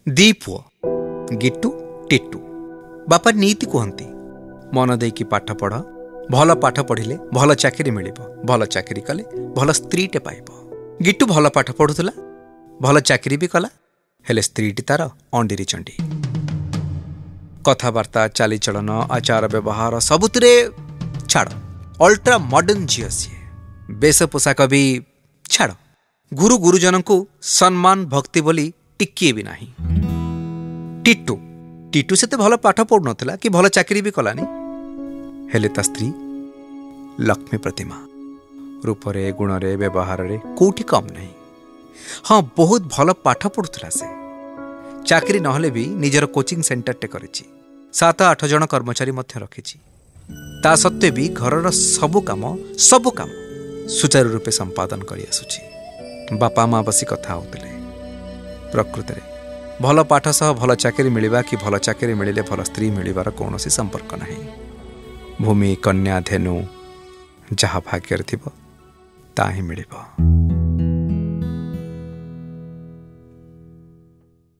दी पुओ गिट्टू टिट्टू बापा नीति कहती मन देकी पाठ पढ़ भल पाठ पढ़िले भल चाकरी मिलिबो भल चाकरी कले भल स्त्रीटे पाइबो। गिट्टू भल पाठ पढ़ुला भल चाकरी भी कला हेले स्त्रीटी तार अंडीरी चंडी। कथबार्ता चालीचलन आचार व्यवहार सबुतरे छाड़ अल्ट्रा मॉडर्न झील सी बेश पोशाक भी छाड़ गुरु गुरुजन को सम्मान भक्ति बोली टिकिए भी नहीं। टिट्टू टिट्टू से भल पाठ पढ़ु नथिला कि भल चाकरी भी कलानी हेले ता स्त्री लक्ष्मी प्रतिमा रूपरे गुणरे व्यवहार रे कोठी कम नहीं। हाँ बहुत भल पाठ पढ़ुला से चाकरी नहले भी निजर कोचिंग सेंटर टे करिछि 7-8 जन कर्मचारी मध्य रखिछि ता सत्वे भी घरर सबु काम सुचारू रूपे संपादन करि आसुछि। बापा माँ बसी कथा होतिले प्रकृत रे भल पाठ सह भल चाकरी मिलिबा कि भल चाकरी मिलिले भल स्त्री मिलिबार कौनसी संपर्क नहीं। भूमि कन्या धेनु जहा भाग्यर थिबो ता ही मिलिबो।